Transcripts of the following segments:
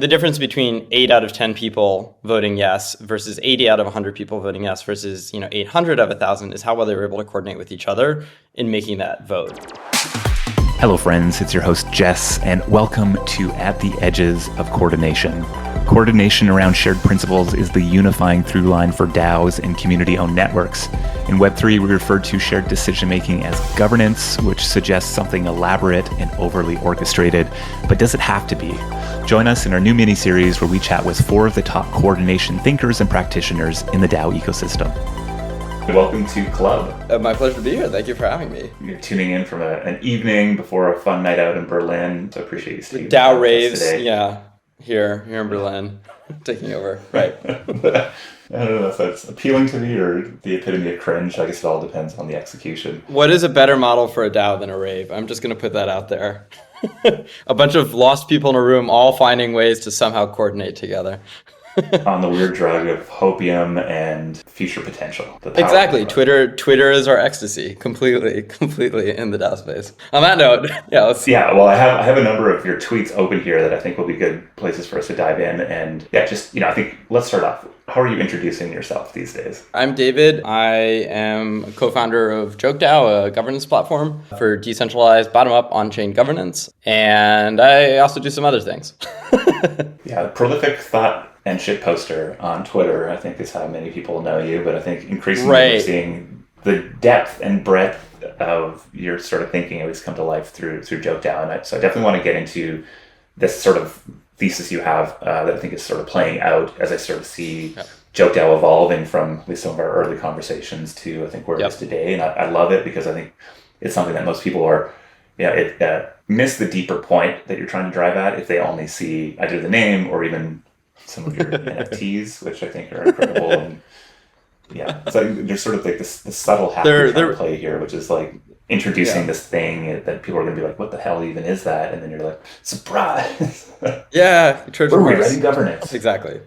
the difference between 8 out of 10 people voting yes versus 80 out of 100 people voting yes versus 800 out of 1,000 is how well they were able to coordinate with each other in making that vote. Hello, friends. It's your host, Jess, and welcome to At the Edges of Coordination. Coordination around shared principles is the unifying through line for DAOs and community-owned networks. In Web3, we refer to shared decision-making as governance, which suggests something elaborate and overly orchestrated. But does it have to be? Join us in our new mini-series where we chat with 4 of the top coordination thinkers and practitioners in the DAO ecosystem. Welcome to Club. My pleasure to be here. Thank you for having me. You're tuning in from an evening before a fun night out in Berlin, so I appreciate you staying. DAO raves, here in Berlin, taking over. Right. I don't know if that's appealing to me or the epitome of cringe. I guess it all depends on the execution. What is a better model for a DAO than a rave? I'm just going to put that out there. A bunch of lost people in a room all finding ways to somehow coordinate together. On the weird drug of hopium and future potential. Exactly. Twitter is our ecstasy, completely in the DAO space. On that note, let's see. Yeah, well, I have a number of your tweets open here that I think will be good places for us to dive in. And I think let's start off. How are you introducing yourself these days? I'm David. I am a co-founder of JokeDAO, a governance platform for decentralized, bottom-up, on-chain governance. And I also do some other things. Yeah, prolific thought and shit poster on Twitter, I think is how many people know you. But I think increasingly we're seeing the depth and breadth of your sort of thinking at least come to life through JokeDAO. And so I definitely want to get into this sort of thesis you have that I think is sort of playing out as I sort of see JokeDAO evolving from at least some of our early conversations to I think where it is today. And I love it because I think it's something that most people are, miss the deeper point that you're trying to drive at if they only see either the name or even some of your NFTs, which I think are incredible. And so there's sort of like this subtle hack you're trying to play here, which is like introducing this thing that people are going to be like, what the hell even is that? And then you're like, surprise. Trojan We're horse. rewriting governance. Exactly.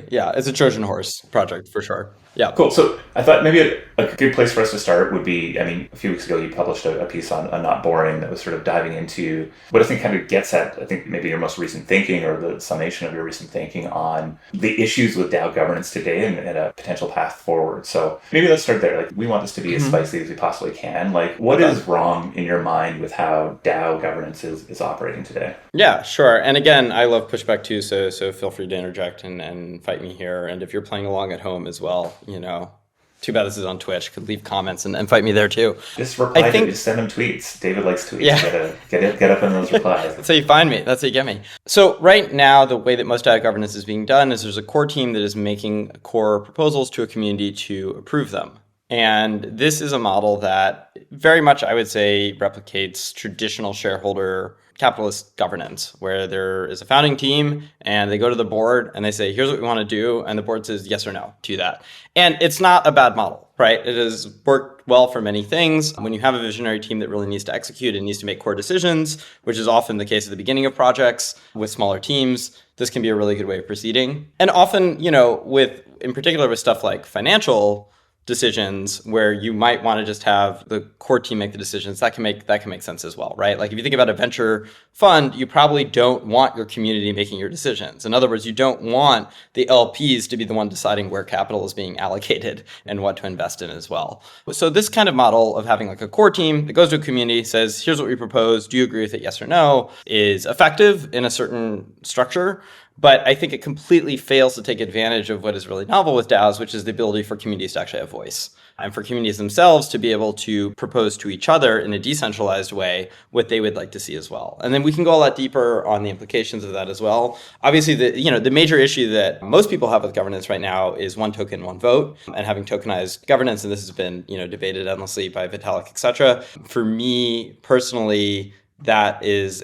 Yeah, it's a Trojan horse project for sure. Yeah. Cool. So I thought maybe a good place for us to start would be, a few weeks ago you published a piece on Not Boring that was sort of diving into what I think kind of gets at, I think maybe your most recent thinking or the summation of your recent thinking on the issues with DAO governance today and a potential path forward. So maybe let's start there. Like, we want this to be as spicy as we possibly can. Like, what is wrong in your mind with how DAO governance is operating today? Yeah, sure. And again, I love pushback too, so feel free to interject and fight me here. And if you're playing along at home as well, too bad this is on Twitch. Could leave comments and fight me there too. Just reply. Just send him tweets. David likes tweets. Yeah. Get up in those replies. That's how you find me. That's how you get me. So right now, the way that most DAO governance is being done is there's a core team that is making core proposals to a community to approve them. And this is a model that very much, I would say, replicates traditional shareholder capitalist governance, where there is a founding team and they go to the board and they say, here's what we want to do. And the board says yes or no to that. And it's not a bad model, right? It has worked well for many things. When you have a visionary team that really needs to execute and needs to make core decisions, which is often the case at the beginning of projects with smaller teams, this can be a really good way of proceeding. And often, in particular with stuff like financial decisions where you might want to just have the core team make the decisions, that can make sense as well, right? Like if you think about a venture fund, you probably don't want your community making your decisions. In other words, you don't want the LPs to be the one deciding where capital is being allocated and what to invest in as well. So this kind of model of having like a core team that goes to a community, says, here's what we propose, do you agree with it, yes or no, is effective in a certain structure. But I think it completely fails to take advantage of what is really novel with DAOs, which is the ability for communities to actually have voice. And for communities themselves to be able to propose to each other in a decentralized way what they would like to see as well. And then we can go a lot deeper on the implications of that as well. Obviously, the major issue that most people have with governance right now is one token, one vote, and having tokenized governance. And this has been, debated endlessly by Vitalik, et cetera. For me personally, that is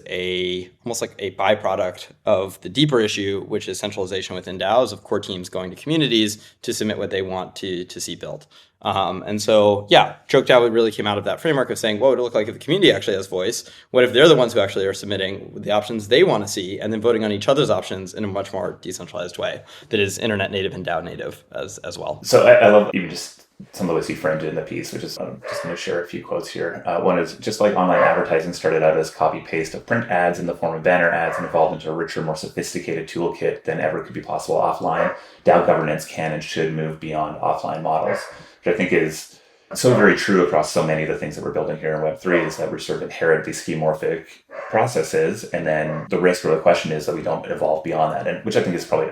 almost like a byproduct of the deeper issue, which is centralization within DAOs of core teams going to communities to submit what they want to see built. And so, JokeDAO really came out of that framework of saying, what would it look like if the community actually has voice? What if they're the ones who actually are submitting the options they want to see and then voting on each other's options in a much more decentralized way that is internet native and DAO native as well? So I love even just some of the ways he framed it in the piece, which is I'm just going to share a few quotes here. One is just like online advertising started out as copy paste of print ads in the form of banner ads and evolved into a richer, more sophisticated toolkit than ever could be possible offline. DAO governance can and should move beyond offline models, which I think is so very true across so many of the things that we're building here in Web3 is that we sort of inherit these schemorphic processes. And then the risk or the question is that we don't evolve beyond that, and which I think is probably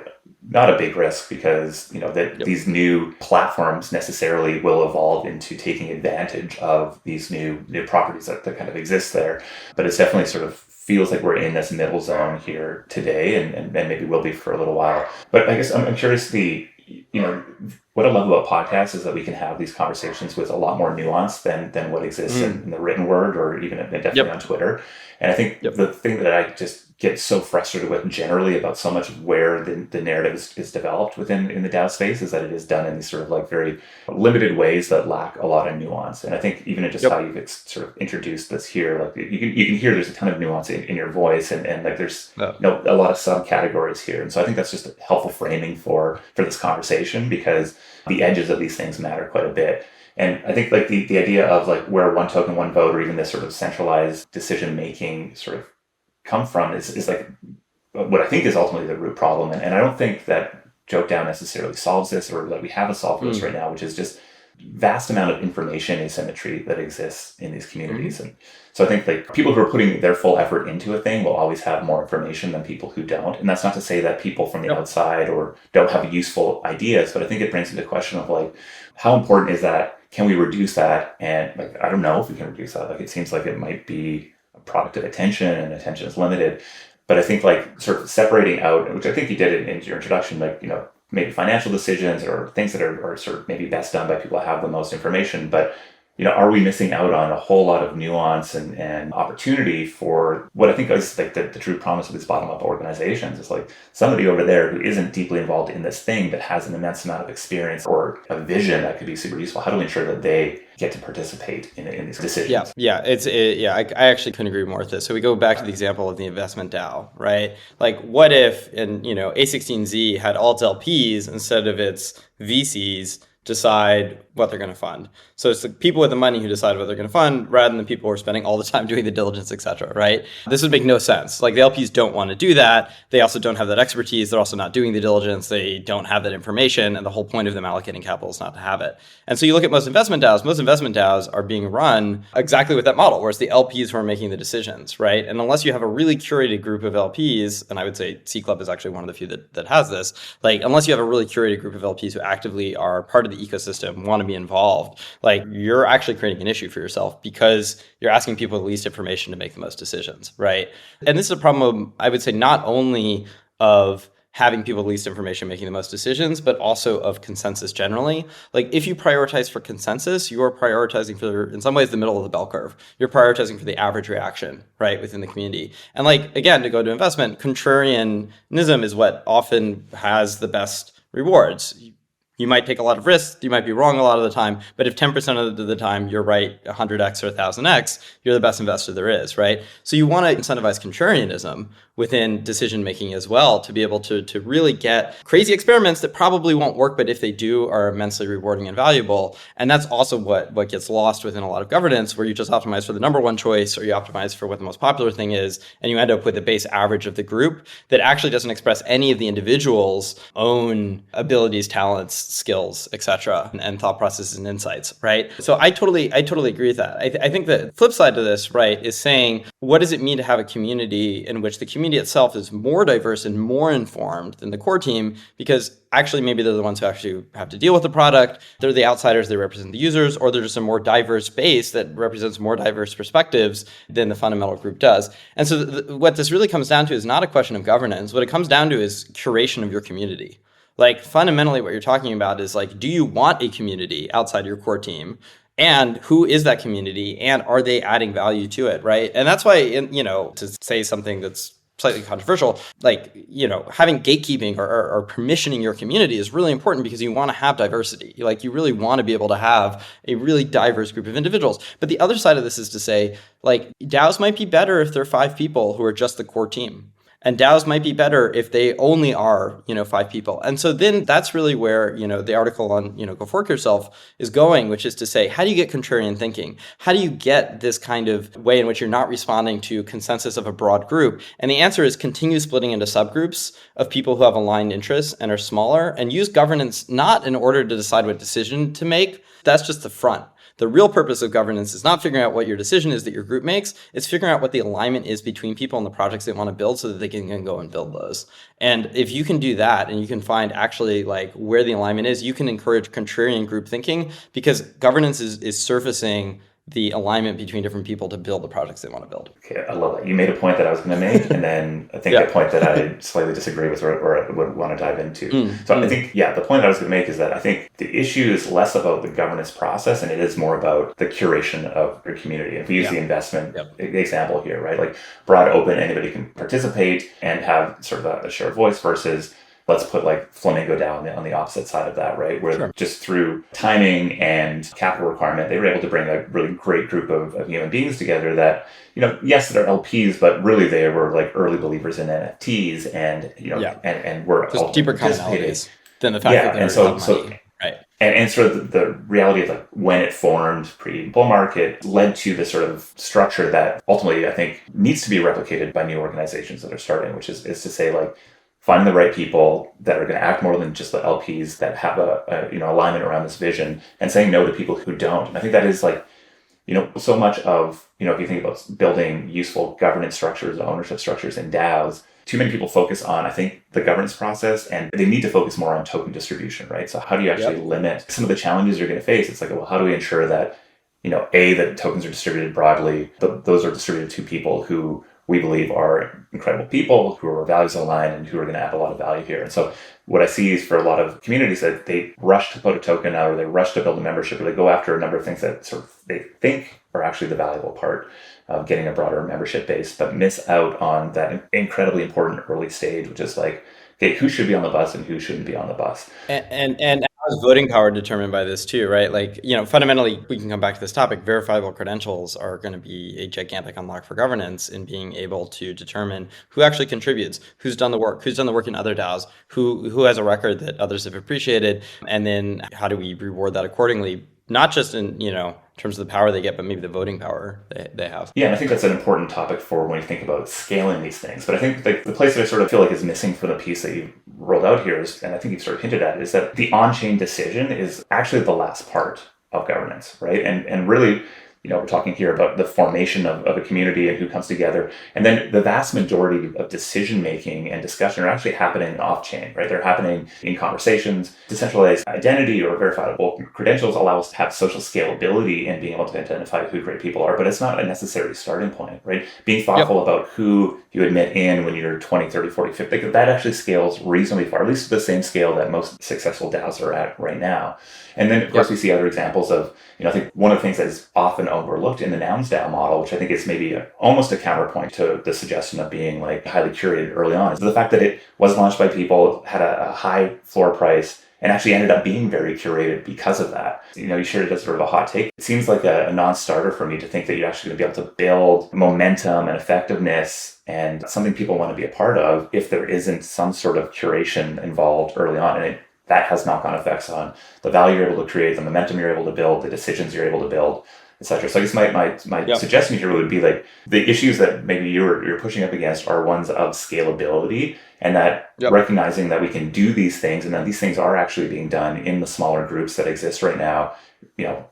not a big risk because, that these new platforms necessarily will evolve into taking advantage of these new properties that kind of exist there. But it's definitely sort of feels like we're in this middle zone here today and maybe will be for a little while. But I guess I'm curious what I love about podcasts is that we can have these conversations with a lot more nuance than what exists in the written word or even definitely on Twitter. And I think the thing that I just get so frustrated with generally about so much of where the narrative is developed in the DAO space is that it is done in these sort of like very limited ways that lack a lot of nuance. And I think even in just how you've sort of introduced this here, like you can hear there's a ton of nuance in your voice and like there's a lot of subcategories here. And so I think that's just a helpful framing for this conversation because the edges of these things matter quite a bit. And I think like the idea of like where one token, one vote, or even this sort of centralized decision making sort of come from is like what I think is ultimately the root problem. And I don't think that JokeDAO necessarily solves this or that we have a solve for this right now, which is just vast amount of information asymmetry that exists in these communities. And so I think like people who are putting their full effort into a thing will always have more information than people who don't. And that's not to say that people from the outside or don't have useful ideas, but I think it brings into question of like, how important is that? Can we reduce that? And like, I don't know if we can reduce that. Like, it seems like it might be a product of attention and attention is limited. But I think like sort of separating out, which I think you did in your introduction, like, maybe financial decisions or things that are sort of maybe best done by people that have the most information. But, are we missing out on a whole lot of nuance and opportunity for what I think is like the true promise of these bottom-up organizations? It's like somebody over there who isn't deeply involved in this thing but has an immense amount of experience or a vision that could be super useful. How do we ensure that they get to participate in these decisions? I actually couldn't agree more with this. So we go back to the example of the investment DAO, right? Like, what if A16Z had alt LPs instead of its VCs decide what they're going to fund? So it's the people with the money who decide what they're going to fund rather than the people who are spending all the time doing the diligence, et cetera, right? This would make no sense. Like, the LPs don't want to do that. They also don't have that expertise. They're also not doing the diligence. They don't have that information. And the whole point of them allocating capital is not to have it. And so you look at most investment DAOs are being run exactly with that model, where it's the LPs who are making the decisions, right? And unless you have a really curated group of LPs, and I would say C Club is actually one of the few that has this, like, unless you have a really curated group of LPs who actively are part of the ecosystem, want to be involved, like, you're actually creating an issue for yourself because you're asking people with the least information to make the most decisions, right? And this is a problem, I would say, not only of having people with least information making the most decisions, but also of consensus generally. Like, if you prioritize for consensus, you are prioritizing for, in some ways, the middle of the bell curve. You're prioritizing for the average reaction, right, within the community. And like, again, to go to investment, contrarianism is what often has the best rewards. You might take a lot of risks, you might be wrong a lot of the time, but if 10% of the time you're right 100x or 1000x, you're the best investor there is, right? So you want to incentivize contrarianism within decision making as well to be able to really get crazy experiments that probably won't work, but if they do are immensely rewarding and valuable. And that's also what gets lost within a lot of governance, where you just optimize for the number one choice or you optimize for what the most popular thing is, and you end up with the base average of the group that actually doesn't express any of the individual's own abilities, talents, skills, etc., and thought processes and insights, right? So I totally agree with that. I think the flip side to this, right, is saying, what does it mean to have a community in which the community itself is more diverse and more informed than the core team? Because actually, maybe they're the ones who actually have to deal with the product. They're the outsiders, they represent the users, or they're just a more diverse base that represents more diverse perspectives than the fundamental group does. And so what this really comes down to is not a question of governance. What it comes down to is curation of your community. Like, fundamentally, what you're talking about is like, do you want a community outside your core team? And who is that community? And are they adding value to it, right? And that's why, to say something that's slightly controversial, like, having gatekeeping or permissioning your community is really important because you want to have diversity. Like, you really want to be able to have a really diverse group of individuals. But the other side of this is to say, like, DAOs might be better if they're 5 people who are just the core team. And DAOs might be better if they only are, 5 people. And so then that's really where, the article on, Go Fork Yourself is going, which is to say, how do you get contrarian thinking? How do you get this kind of way in which you're not responding to consensus of a broad group? And the answer is continue splitting into subgroups of people who have aligned interests and are smaller, and use governance not in order to decide what decision to make. That's just the front. The real purpose of governance is not figuring out what your decision is that your group makes. It's figuring out what the alignment is between people and the projects they want to build so that they can go and build those. And if you can do that and you can find actually like where the alignment is, you can encourage contrarian group thinking, because governance is surfacing the alignment between different people to build the projects they want to build. Okay, I love that. You made a point that I was going to make, and then I think a point that I slightly disagree with or I would want to dive into. I think, the point that I was going to make is that I think the issue is less about the governance process and it is more about the curation of your community. If we use the investment example here, right? Like broad open, anybody can participate and have sort of a shared voice versus let's put like Flamingo down on the opposite side of that, right? Where just through timing and capital requirement, they were able to bring a really great group of human beings together that, yes, they're LPs, but really they were like early believers in NFTs and, and were just deeper commonalities than the fact that they're money. Right. And sort of the reality of like when it formed pre-bull market led to this sort of structure that ultimately I think needs to be replicated by new organizations that are starting, which is to say like, find the right people that are going to act more than just the LPs that have a alignment around this vision, and saying no to people who don't. And I think that is like, so much of, if you think about building useful governance structures, ownership structures in DAOs, too many people focus on, I think, the governance process, and they need to focus more on token distribution, right? So how do you actually limit some of the challenges you're going to face? It's like, well, how do we ensure that, that tokens are distributed broadly, those are distributed to people who we believe are incredible people, who are values aligned and who are going to add a lot of value here. And so what I see is for a lot of communities that they rush to put a token out, or they rush to build a membership, or they go after a number of things that sort of they think are actually the valuable part of getting a broader membership base, but miss out on that incredibly important early stage, which is like, okay, who should be on the bus and who shouldn't be on the bus. And has voting power determined by this too, right? Like, fundamentally, we can come back to this topic. Verifiable credentials are going to be a gigantic unlock for governance in being able to determine who actually contributes, who's done the work in other DAOs, who has a record that others have appreciated, and then how do we reward that accordingly? Not just in, terms of the power they get, but maybe the voting power they have. Yeah, and I think that's an important topic for when you think about scaling these things. But I think the place that I sort of feel like is missing for the piece that you rolled out here is, and I think you've sort of hinted at, is that the on-chain decision is actually the last part of governance, right? And really, we're talking here about the formation of a community and who comes together. And then the vast majority of decision-making and discussion are actually happening off-chain, right? They're happening in conversations. Decentralized identity or verifiable credentials allow us to have social scalability and being able to identify who great people are, but it's not a necessary starting point, right? Being thoughtful about who you admit in when you're 20, 30, 40, 50, that actually scales reasonably far, at least to the same scale that most successful DAOs are at right now. And then, of course, we see other examples of, I think one of the things that is often overlooked in the Nouns DAO model, which I think is maybe almost a counterpoint to the suggestion of being like highly curated early on, is the fact that it was launched by people, had a high floor price, and actually ended up being very curated because of that. You shared it as sort of a hot take. It seems like a non-starter for me to think that you're actually going to be able to build momentum and effectiveness and something people want to be a part of if there isn't some sort of curation involved early on. And that has knock-on effects on the value you're able to create, the momentum you're able to build, the decisions you're able to build, etc. So I guess my suggestion here would be like the issues that maybe you're pushing up against are ones of scalability, and that recognizing that we can do these things, and that these things are actually being done in the smaller groups that exist right now,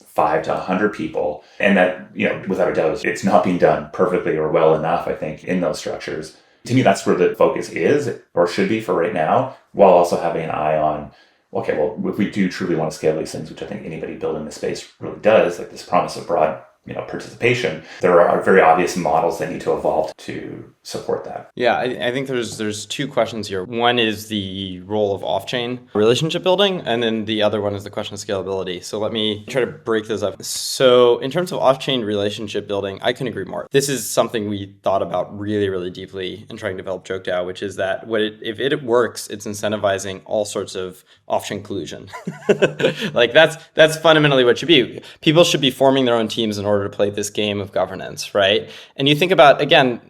5 to 100 people, and that, without a doubt, it's not being done perfectly or well enough, I think, in those structures. To me, that's where the focus is, or should be for right now, while also having an eye on, okay, well, if we do truly want to scale these things, which I think anybody building this space really does, like this promise of broad participation, there are very obvious models that need to evolve to support that. Yeah, I think there's two questions here. One is the role of off-chain relationship building, and then the other one is the question of scalability. So let me try to break those up. So in terms of off-chain relationship building, I couldn't agree more. This is something we thought about really, really deeply in trying to develop JokeDAO, which is that if it works, it's incentivizing all sorts of off-chain collusion. Like that's fundamentally what it should be. People should be forming their own teams in order to play this game of governance, right? And you think about, again,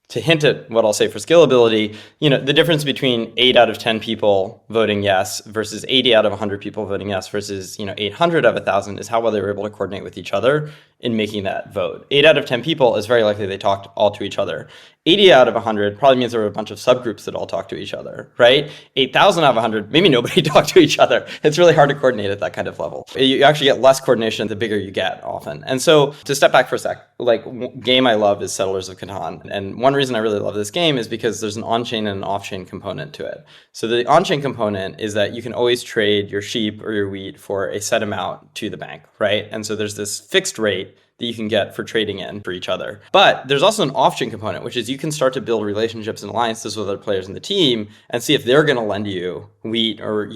to hint at what I'll say for scalability, the difference between 8 out of 10 people voting yes versus 80 out of 100 people voting yes versus, 800 of 1,000 is how well they were able to coordinate with each other in making that vote. 8 out of 10 people is very likely they talked all to each other. 80 out of 100 probably means there were a bunch of subgroups that all talk to each other, right? 8,000 out of 100, maybe nobody talked to each other. It's really hard to coordinate at that kind of level. You actually get less coordination the bigger you get often. And so to step back for a sec, game I love is Settlers of Catan. And one reason I really love this game is because there's an on-chain and an off-chain component to it. So the on-chain component is that you can always trade your sheep or your wheat for a set amount to the bank, right? And so there's this fixed rate that you can get for trading in for each other. But there's also an off-chain component, which is you can start to build relationships and alliances with other players in the team and see if they're going to lend you wheat or,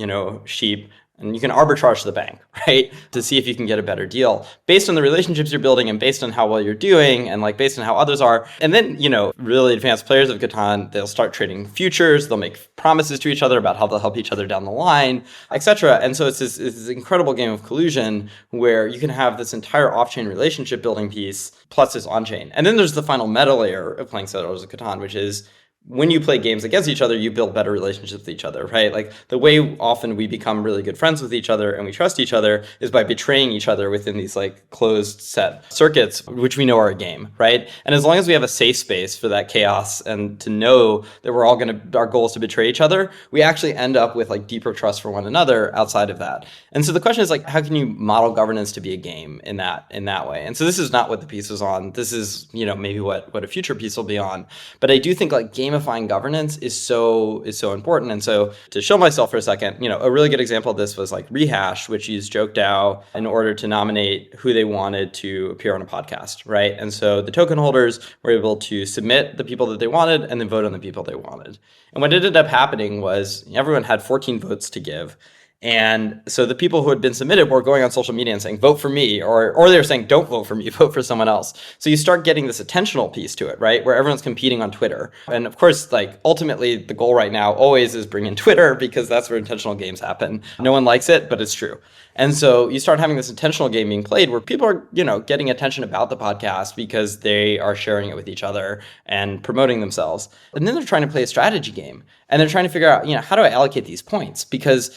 sheep. And you can arbitrage the bank, right? To see if you can get a better deal based on the relationships you're building and based on how well you're doing and based on how others are. And then, really advanced players of Catan, they'll start trading futures. They'll make promises to each other about how they'll help each other down the line, etc. And so it's this incredible game of collusion where you can have this entire off-chain relationship building piece plus this on-chain. And then there's the final meta layer of playing Settlers of Catan, which is when you play games against each other, you build better relationships with each other, right? The way often we become really good friends with each other and we trust each other is by betraying each other within these closed set circuits, which we know are a game, right? And as long as we have a safe space for that chaos and to know that we're all our goal is to betray each other, we actually end up with deeper trust for one another outside of that. And so the question is how can you model governance to be a game in that way? And so this is not what the piece is on. This is, maybe what a future piece will be on. But I do think gamifying governance is so important. And so to show myself for a second, a really good example of this was Rehash, which used JokeDAO in order to nominate who they wanted to appear on a podcast, right? And so the token holders were able to submit the people that they wanted and then vote on the people they wanted. And what ended up happening was everyone had 14 votes to give. And so the people who had been submitted were going on social media and saying, vote for me, or they were saying, don't vote for me, vote for someone else. So you start getting this attentional piece to it, right? Where everyone's competing on Twitter. And of course, ultimately the goal right now always is bring in Twitter because that's where intentional games happen. No one likes it, but it's true. And so you start having this intentional game being played where people are, getting attention about the podcast because they are sharing it with each other and promoting themselves. And then they're trying to play a strategy game and they're trying to figure out, how do I allocate these points? Because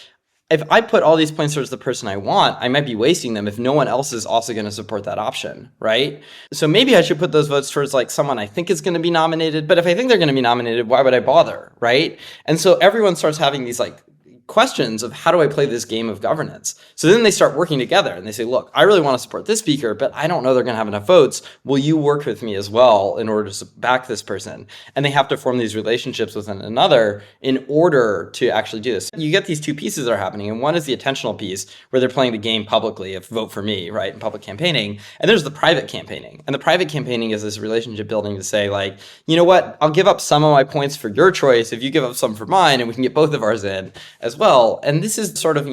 if I put all these points towards the person I want, I might be wasting them if no one else is also going to support that option, right? So maybe I should put those votes towards someone I think is going to be nominated. But if I think they're going to be nominated, why would I bother, right? And so everyone starts having these questions of how do I play this game of governance? So then they start working together and they say, look, I really want to support this speaker, but I don't know they're going to have enough votes. Will you work with me as well in order to back this person? And they have to form these relationships with one another in order to actually do this. You get these two pieces that are happening. And one is the attentional piece where they're playing the game publicly of vote for me, right? In public campaigning. And there's the private campaigning. And the private campaigning is this relationship building to say you know what? I'll give up some of my points for your choice if you give up some for mine and we can get both of ours in as well. And this is sort of,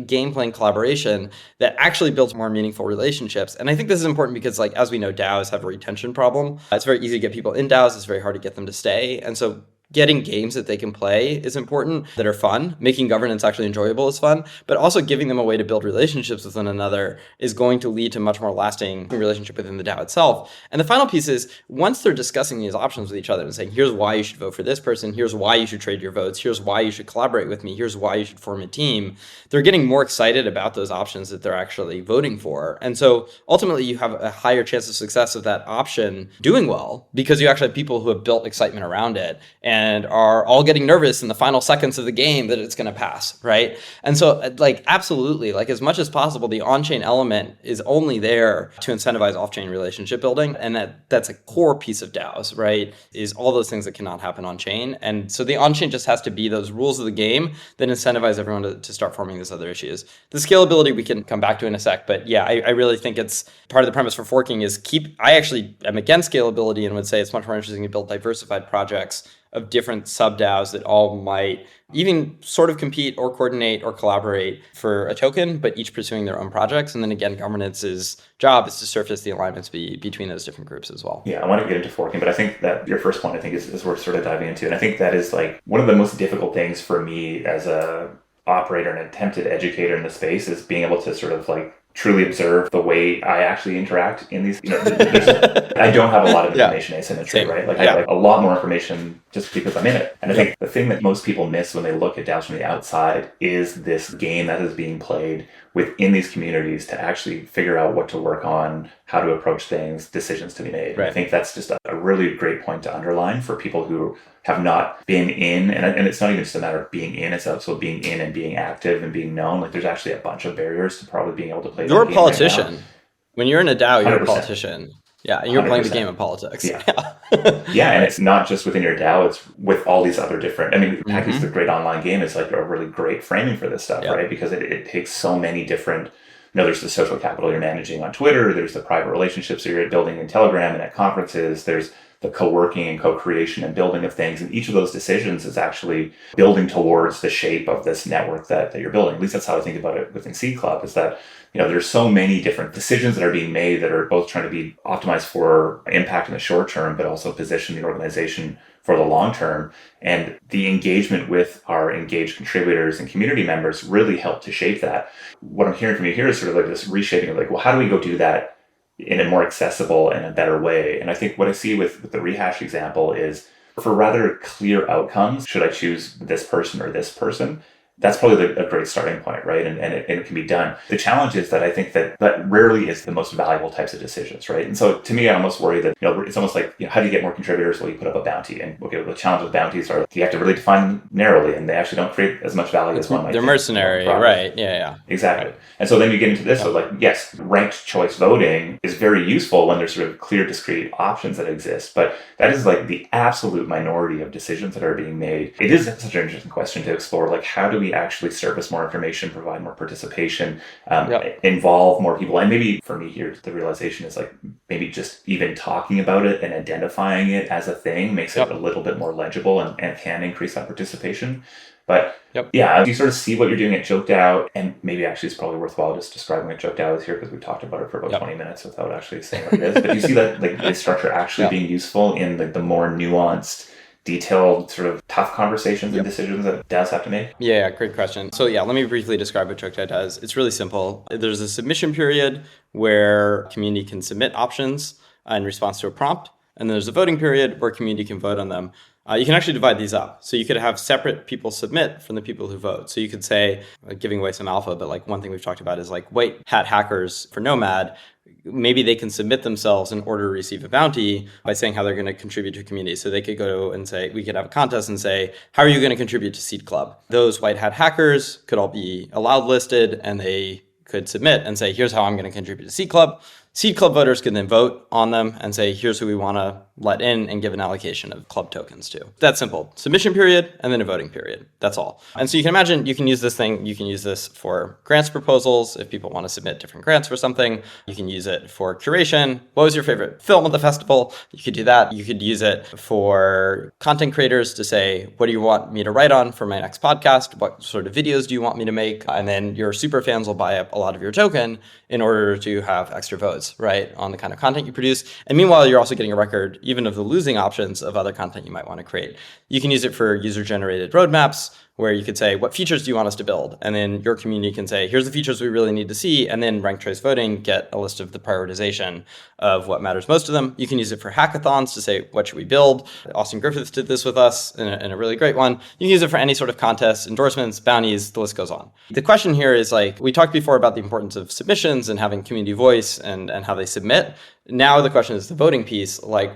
game playing collaboration that actually builds more meaningful relationships. And I think this is important because as we know, DAOs have a retention problem. It's very easy to get people in DAOs. It's very hard to get them to stay. And so getting games that they can play is important, that are fun. Making governance actually enjoyable is fun, but also giving them a way to build relationships with one another is going to lead to much more lasting relationship within the DAO itself. And the final piece is once they're discussing these options with each other and saying, here's why you should vote for this person, here's why you should trade your votes, here's why you should collaborate with me, here's why you should form a team, they're getting more excited about those options that they're actually voting for. And so ultimately you have a higher chance of success of that option doing well because you actually have people who have built excitement around it and are all getting nervous in the final seconds of the game that it's going to pass, right? And so absolutely, as much as possible, the on-chain element is only there to incentivize off-chain relationship building. And that's a core piece of DAOs, right? Is all those things that cannot happen on-chain. And so the on-chain just has to be those rules of the game that incentivize everyone to start forming these other issues. The scalability we can come back to in a sec, but yeah, I really think it's part of the premise for forking is I actually am against scalability and would say it's much more interesting to build diversified projects of different sub-DAOs that all might even sort of compete or coordinate or collaborate for a token, but each pursuing their own projects. And then again, governance's job is to surface the alignments between those different groups as well. Yeah, I want to get into forking, but I think that your first point, I think, is worth sort of diving into. And I think that is one of the most difficult things for me as a operator and attempted educator in the space is being able to sort of truly observe the way I actually interact in these. I don't have a lot of information asymmetry, Same. right? Like I have a lot more information just because I'm in it. And I think the thing that most people miss when they look at DAOs from the outside is this game that is being played within these communities to actually figure out what to work on, how to approach things, decisions to be made. Right. I think that's just a really great point to underline for people who have not been in, and it's not even just a matter of being in, it's also being in and being active and being known. Like there's actually a bunch of barriers to probably being able to play. You're a politician. Right, when you're in a DAO, you're 100%. A politician. Yeah, you're 100%. Playing the game of politics. Yeah. Yeah, and it's not just within your DAO, it's with all these other different, Pact is the great online game. It's like a really great framing for this stuff, right? Because it takes so many different, there's the social capital you're managing on Twitter, there's the private relationships that you're building in Telegram and at conferences, there's the co-working and co-creation and building of things. And each of those decisions is actually building towards the shape of this network that you're building. At least that's how I think about it within Seed Club, is that there's so many different decisions that are being made that are both trying to be optimized for impact in the short term, but also position the organization for the long term. And the engagement with our engaged contributors and community members really help to shape that. What I'm hearing from you here is sort of like this reshaping of like, well, how do we go do that in a more accessible and a better way? And I think what I see with the rehash example is, for rather clear outcomes, should I choose this person or this person? That's probably a great starting point, right? And it can be done. The challenge is that I think that rarely is the most valuable types of decisions, right? And so to me, I almost worry that, it's almost like, how do you get more contributors? Well, you put up a bounty. And okay, the challenge with bounties are you have to really define them narrowly, and they actually don't create as much value as one might. They're mercenary, right? Yeah. Exactly. Right. And so then you get into this, so like, yes, ranked choice voting is very useful when there's sort of clear, discrete options that exist, but that is like the absolute minority of decisions that are being made. It is such an interesting question to explore, like how do we actually surface more information, provide more participation, involve more people. And maybe for me here, the realization is like maybe just even talking about it and identifying it as a thing makes it a little bit more legible and can increase that participation. But yeah, you sort of see what you're doing at JokeDAO, and maybe actually it's probably worthwhile just describing what JokeDAO is here, because we talked about it for about 20 minutes without actually saying what it is. But you see that like the structure actually being useful in the more nuanced, detailed, sort of tough conversations and decisions that DAOs have to make? Yeah, great question. So let me briefly describe what JokeDAO does. It's really simple. There's a submission period where community can submit options in response to a prompt. And there's a voting period where community can vote on them. You can actually divide these up. So you could have separate people submit from the people who vote. So you could say, giving away some alpha, but like one thing we've talked about is like white hat hackers for Nomad. Maybe they can submit themselves in order to receive a bounty by saying how they're going to contribute to a community. So they could go and say, we could have a contest and say, how are you going to contribute to Seed Club? Those white hat hackers could all be allowed listed, and they could submit and say, here's how I'm going to contribute to Seed Club. Seed Club voters can then vote on them and say, here's who we want to let in, and give an allocation of club tokens to. That's simple. Submission period and then a voting period. That's all. And so you can imagine you can use this for grants proposals if people want to submit different grants for something. You can use it for curation. What was your favorite film at the festival? You could do that. You could use it for content creators to say, what do you want me to write on for my next podcast? What sort of videos do you want me to make? And then your super fans will buy up a lot of your token in order to have extra votes, right, on the kind of content you produce. And meanwhile, you're also getting a record even of the losing options of other content you might want to create. You can use it for user-generated roadmaps, where you could say, what features do you want us to build? And then your community can say, here's the features we really need to see. And then ranked choice voting, get a list of the prioritization of what matters most to them. You can use it for hackathons to say, what should we build? Austin Griffiths did this with us in a really great one. You can use it for any sort of contests, endorsements, bounties, the list goes on. The question here is like, we talked before about the importance of submissions and having community voice and how they submit. Now the question is the voting piece, like,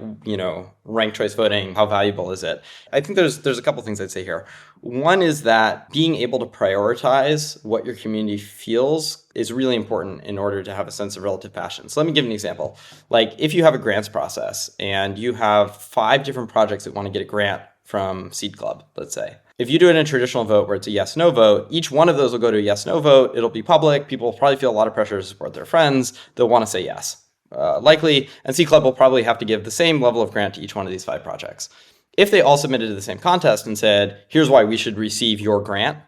ranked choice voting, how valuable is it? I think there's a couple things I'd say here. One is that being able to prioritize what your community feels is really important in order to have a sense of relative passion. So let me give an example. Like if you have a grants process and you have 5 different projects that want to get a grant from Seed Club, let's say. If you do it in a traditional vote where it's a yes-no vote, each one of those will go to a yes-no vote. It'll be public. People will probably feel a lot of pressure to support their friends. They'll want to say yes. Likely, and Seed Club will probably have to give the same level of grant to each one of these 5 projects. If they all submitted to the same contest and said, here's why we should receive your grant,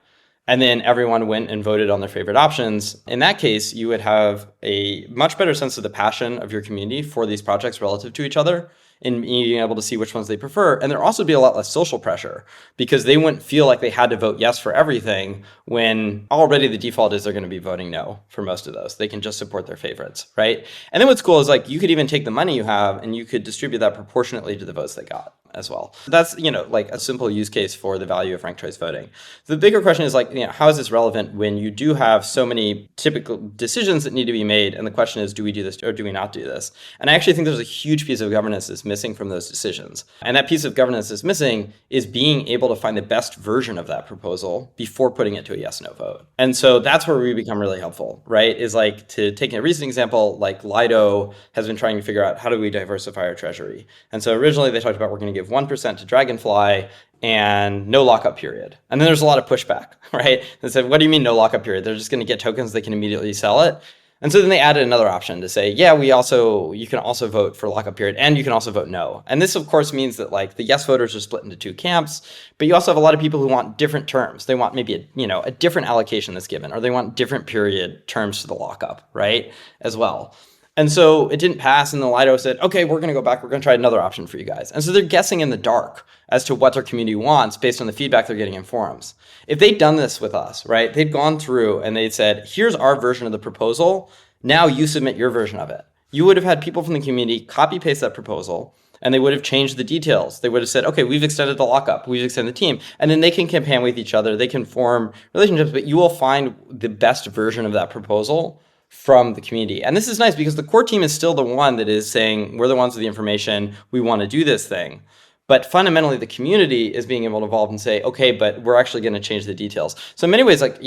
and then everyone went and voted on their favorite options, in that case, you would have a much better sense of the passion of your community for these projects relative to each other. in being able to see which ones they prefer. And there'd also be a lot less social pressure because they wouldn't feel like they had to vote yes for everything when already the default is they're going to be voting no for most of those. They can just support their favorites, right? And then what's cool is like you could even take the money you have and you could distribute that proportionately to the votes they got as well. That's, like a simple use case for the value of ranked choice voting. The bigger question is like, how is this relevant when you do have so many typical decisions that need to be made? And the question is, do we do this or do we not do this? And I actually think there's a huge piece of governance that's missing from those decisions. And that piece of governance that's missing is being able to find the best version of that proposal before putting it to a yes/no vote. And so that's where we become really helpful, right? Is like, to take a recent example, like Lido has been trying to figure out how do we diversify our treasury. And so originally they talked about we're going to give 1% to Dragonfly and no lockup period. And then there's a lot of pushback, right? They said, what do you mean no lockup period? They're just going to get tokens, they can immediately sell it. And so then they added another option to say, yeah, you can also vote for lockup period and you can also vote no. And this, of course, means that like the yes voters are split into two camps, but you also have a lot of people who want different terms. They want maybe a different allocation that's given, or they want different period terms to the lockup, right, as well. And so it didn't pass, and the Lido said, okay, we're going to go back. We're going to try another option for you guys. And so they're guessing in the dark as to what their community wants based on the feedback they're getting in forums. If they'd done this with us, right, they'd gone through and they'd said, here's our version of the proposal. Now you submit your version of it. You would have had people from the community copy paste that proposal, and they would have changed the details. They would have said, okay, we've extended the lockup, we've extended the team. And then they can campaign with each other. They can form relationships, but you will find the best version of that proposal from the community. And this is nice because the core team is still the one that is saying, we're the ones with the information, we want to do this thing. But fundamentally, the community is being able to evolve and say, okay, but we're actually going to change the details. So in many ways, like,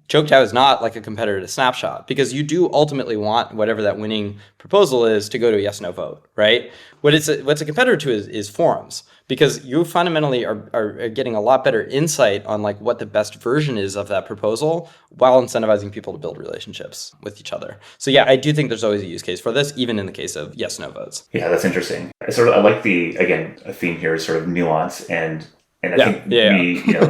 JokeDAO is not like a competitor to Snapshot because you do ultimately want whatever that winning proposal is to go to a yes/no vote, right? What's a competitor to is forums because you fundamentally are getting a lot better insight on like what the best version is of that proposal while incentivizing people to build relationships with each other. So yeah, I do think there's always a use case for this, even in the case of yes/no votes. Yeah, that's interesting. I like a theme here is sort of nuance and I think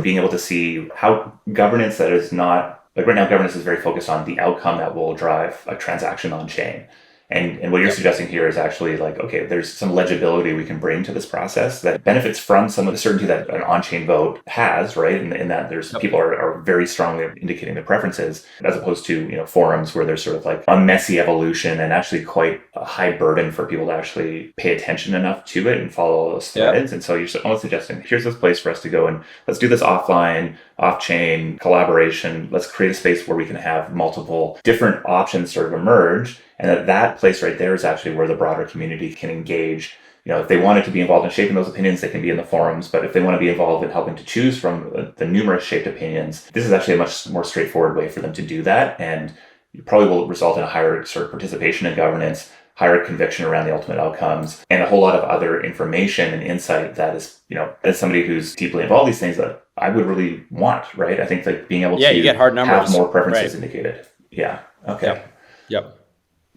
being able to see how governance that is not. Like right now, governance is very focused on the outcome that will drive a transaction on chain. And what you're suggesting here is actually like, okay, there's some legibility we can bring to this process that benefits from some of the certainty that an on-chain vote has, right? In that there's people are very strongly indicating their preferences, as opposed to, forums where there's sort of like a messy evolution and actually quite a high burden for people to actually pay attention enough to it and follow those threads. And so you're almost suggesting, here's this place for us to go and let's do this offline, off-chain collaboration. Let's create a space where we can have multiple different options sort of emerge. And that place right there is actually where the broader community can engage. If they wanted to be involved in shaping those opinions, they can be in the forums. But if they want to be involved in helping to choose from the numerous shaped opinions, this is actually a much more straightforward way for them to do that. And it probably will result in a higher sort of participation in governance, higher conviction around the ultimate outcomes, and a whole lot of other information and insight that is, as somebody who's deeply involved in these things, that I would really want, right? I think like being able to you get hard numbers, have more preferences indicated. Yeah. Okay. Yep.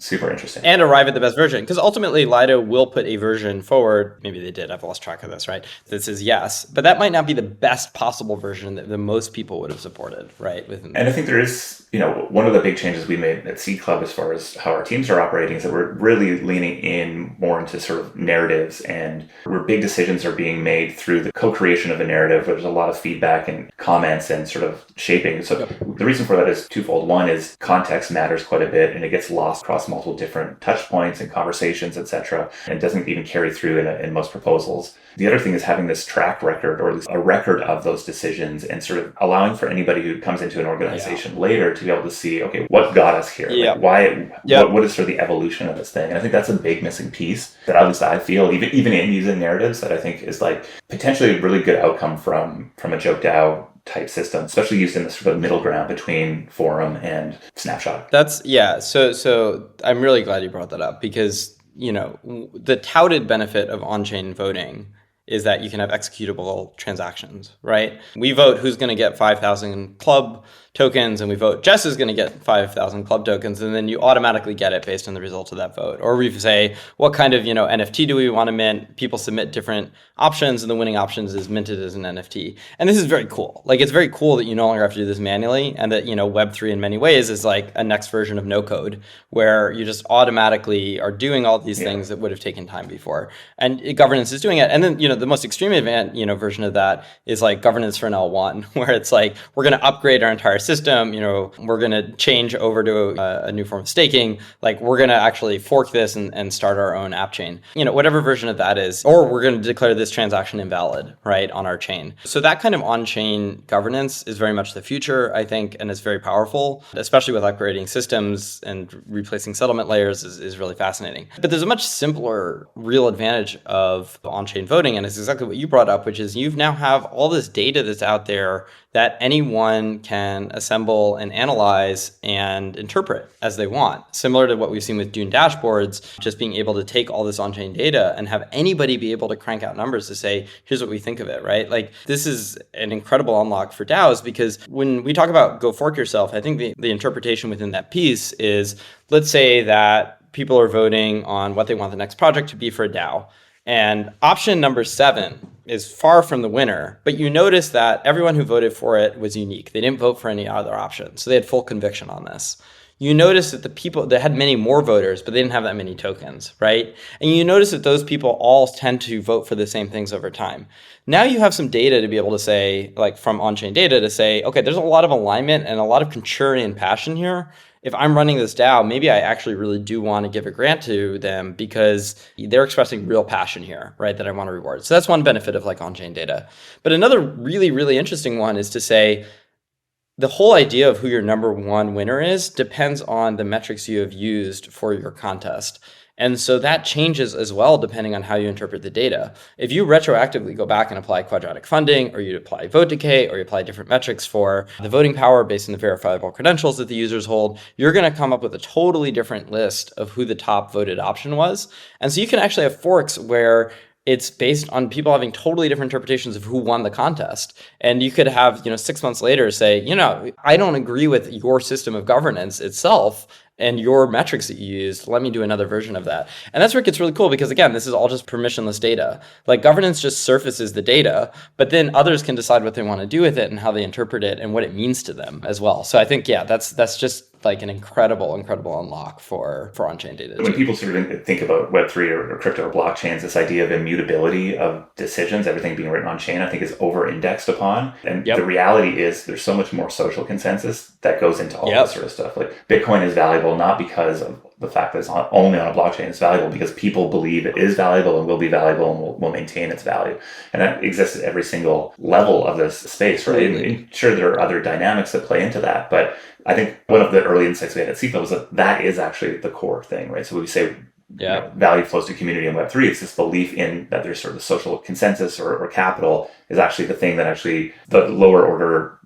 Super interesting. And arrive at the best version. Because ultimately, Lido will put a version forward. Maybe they did. I've lost track of this, right? That says yes. But that might not be the best possible version that the most people would have supported, right? And I think there is, one of the big changes we made at Seed Club as far as how our teams are operating is that we're really leaning in more into sort of narratives and where big decisions are being made through the co-creation of a narrative. There's a lot of feedback and comments and sort of shaping. So the reason for that is twofold. One is context matters quite a bit and it gets lost across multiple different touch points and conversations, etc. And it doesn't even carry through in most proposals. The other thing is having this track record or at least a record of those decisions and sort of allowing for anybody who comes into an organization later to be able to see, okay, what got us here? Like why? What is sort of the evolution of this thing? And I think that's a big missing piece that at least I feel, even in using narratives, that I think is like potentially a really good outcome from a JokeDAO type system, especially used in the sort of middle ground between forum and Snapshot. So I'm really glad you brought that up because, the touted benefit of on-chain voting is that you can have executable transactions, right? We vote who's going to get 5,000 club tokens, and we vote Jess is going to get 5,000 club tokens, and then you automatically get it based on the results of that vote. Or we say, what kind of NFT do we want to mint? People submit different options, and the winning options is minted as an NFT. And this is very cool. Like, it's very cool that you no longer have to do this manually, and that Web3 in many ways is like a next version of no code, where you just automatically are doing all these things that would have taken time before. And governance is doing it. And then the most extreme version of that is like governance for an L1, where it's like, we're going to upgrade our entire system, we're going to change over to a new form of staking, like we're going to actually fork this and start our own app chain, whatever version of that is, or we're going to declare this transaction invalid, right, on our chain. So that kind of on-chain governance is very much the future, I think, and it's very powerful, especially with upgrading systems and replacing settlement layers is really fascinating. But there's a much simpler real advantage of on-chain voting, and it's exactly what you brought up, which is you now have all this data that's out there that anyone can assemble and analyze and interpret as they want. Similar to what we've seen with Dune dashboards, just being able to take all this on-chain data and have anybody be able to crank out numbers to say, here's what we think of it, right? Like, this is an incredible unlock for DAOs, because when we talk about go fork yourself, I think the interpretation within that piece is, let's say that people are voting on what they want the next project to be for a DAO. And option number 7 is far from the winner, but you notice that everyone who voted for it was unique. They didn't vote for any other option, so they had full conviction on this. You notice that the people that had many more voters, but they didn't have that many tokens, right? And you notice that those people all tend to vote for the same things over time. Now you have some data to be able to say, like from on-chain data to say, okay, there's a lot of alignment and a lot of contrarian passion here. If I'm running this DAO, maybe I actually really do want to give a grant to them because they're expressing real passion here, right, that I want to reward. So that's one benefit of like on-chain data. But another really, really interesting one is to say, the whole idea of who your number one winner is depends on the metrics you have used for your contest. And so that changes as well depending on how you interpret the data. If you retroactively go back and apply quadratic funding, or you apply vote decay, or you apply different metrics for the voting power based on the verifiable credentials that the users hold, you're going to come up with a totally different list of who the top voted option was. And so you can actually have forks where it's based on people having totally different interpretations of who won the contest. And you could have, 6 months later say, I don't agree with your system of governance itself and your metrics that you used. Let me do another version of that. And that's where it gets really cool, because again, this is all just permissionless data. Like, governance just surfaces the data, but then others can decide what they want to do with it and how they interpret it and what it means to them as well. So I think, that's just like an incredible unlock for on-chain data. When people sort of think about Web3 or crypto or blockchains, this idea of immutability of decisions, everything being written on chain, I think is over-indexed upon. And the reality is there's so much more social consensus that goes into all this sort of stuff. Like, Bitcoin is valuable not because of the fact that it's only on a blockchain. It's valuable because people believe it is valuable and will be valuable and will maintain its value. And that exists at every single level of this space, right? And sure, there are other dynamics that play into that, but I think one of the early insights we had at CFA was that is actually the core thing, right? So when we say value flows to community in Web3, it's this belief in that there's sort of social consensus or capital is actually the thing that actually the lower order,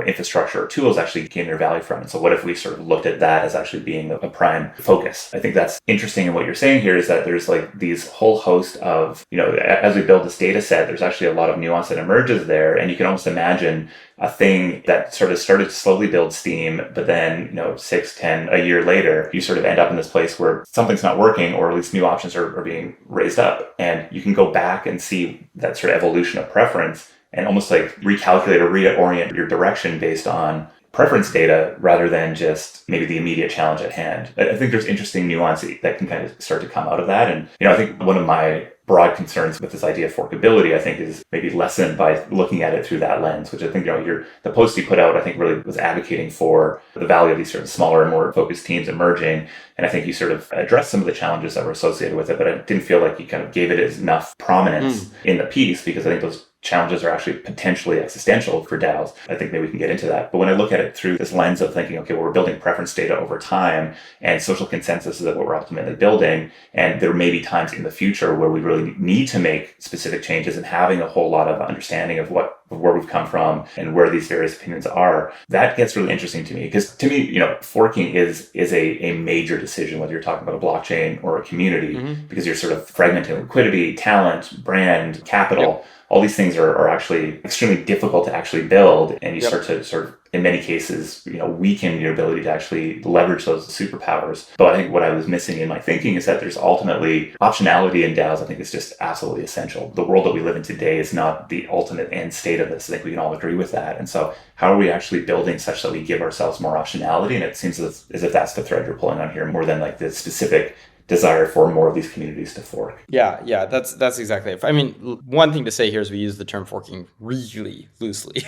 infrastructure or tools actually gain their value from. And so what if we sort of looked at that as actually being a prime focus? I think that's interesting. And what you're saying here is that there's like these whole host of, as we build this data set, there's actually a lot of nuance that emerges there. And you can almost imagine a thing that sort of started to slowly build steam, but then, 6, 10, a year later, you sort of end up in this place where something's not working, or at least new options are being raised up. And you can go back and see that sort of evolution of preference and almost like recalculate or reorient your direction based on preference data rather than just maybe the immediate challenge at hand. I think there's interesting nuance that can kind of start to come out of that. And, I think one of my broad concerns with this idea of forkability, I think, is maybe lessened by looking at it through that lens, which I think, the post you put out, I think really was advocating for the value of these sort of smaller and more focused teams emerging. And I think you sort of addressed some of the challenges that were associated with it, but I didn't feel like you kind of gave it enough prominence in the piece, because I think those challenges are actually potentially existential for DAOs. I think maybe we can get into that. But when I look at it through this lens of thinking, okay, well, we're building preference data over time, and social consensus is what we're ultimately building. And there may be times in the future where we really need to make specific changes, and having a whole lot of understanding of what where we've come from and where these various opinions are, that gets really interesting to me. Because to me, forking is a major decision, whether you're talking about a blockchain or a community, because you're sort of fragmenting liquidity, talent, brand, capital. All these things are actually extremely difficult to actually build, and you start to sort of, in many cases, weaken your ability to actually leverage those superpowers. But I think what I was missing in my thinking is that there's ultimately optionality in DAOs. I think is just absolutely essential. The world that we live in today is not the ultimate end state of this. I think we can all agree with that. And so how are we actually building such that we give ourselves more optionality? And it seems as if that's the thread you're pulling on here more than like the specific desire for more of these communities to fork. Yeah, that's exactly it. I mean, one thing to say here is we use the term forking really loosely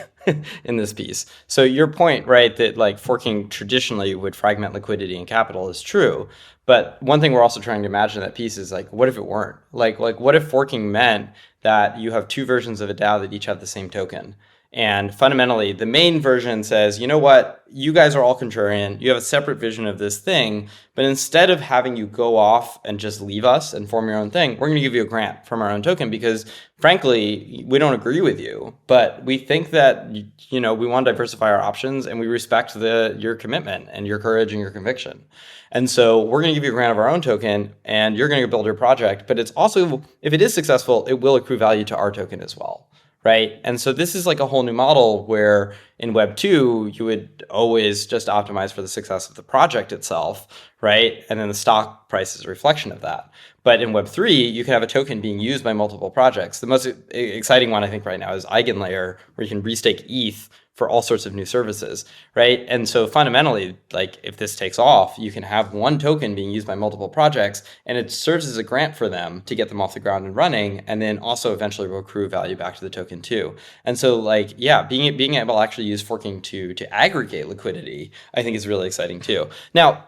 in this piece. So your point, right, that like forking traditionally would fragment liquidity and capital is true. But one thing we're also trying to imagine in that piece is like, what if it weren't? Like what if forking meant that you have two versions of a DAO that each have the same token? And fundamentally, the main version says, you know what, you guys are all contrarian. You have a separate vision of this thing. But instead of having you go off and just leave us and form your own thing, we're going to give you a grant from our own token because, frankly, we don't agree with you. But we think that, we want to diversify our options and we respect your commitment and your courage and your conviction. And so we're going to give you a grant of our own token and you're going to build your project. But it's also, if it is successful, it will accrue value to our token as well. Right. And so this is like a whole new model where in Web 2, you would always just optimize for the success of the project itself. Right. And then the stock price is a reflection of that. But in Web 3, you can have a token being used by multiple projects. The most exciting one, I think, right now is EigenLayer, where you can restake ETH for all sorts of new services, right? And so fundamentally, like if this takes off, you can have one token being used by multiple projects and it serves as a grant for them to get them off the ground and running, and then also eventually will accrue value back to the token too. And so being able to actually use forking to aggregate liquidity, I think is really exciting too. Now,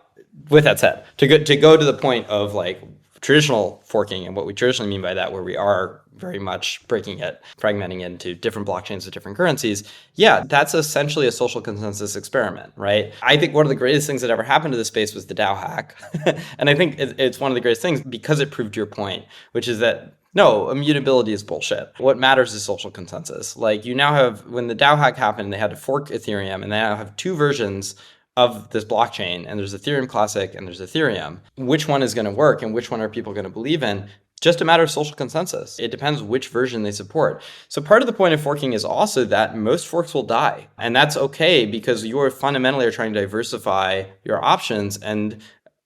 with that said, to go to the point of like traditional forking and what we traditionally mean by that, where we are very much breaking it, fragmenting it into different blockchains with different currencies. Yeah, that's essentially a social consensus experiment, right? I think one of the greatest things that ever happened to this space was the DAO hack. And I think it's one of the greatest things because it proved your point, which is that no, immutability is bullshit. What matters is social consensus. Like you now have, when the DAO hack happened, they had to fork Ethereum and they now have two versions of this blockchain, and there's Ethereum Classic and there's Ethereum. Which one is going to work and which one are people going to believe in? Just a matter of social consensus. It depends which version they support. So part of the point of forking is also that most forks will die. And that's okay because you are fundamentally trying to diversify your options and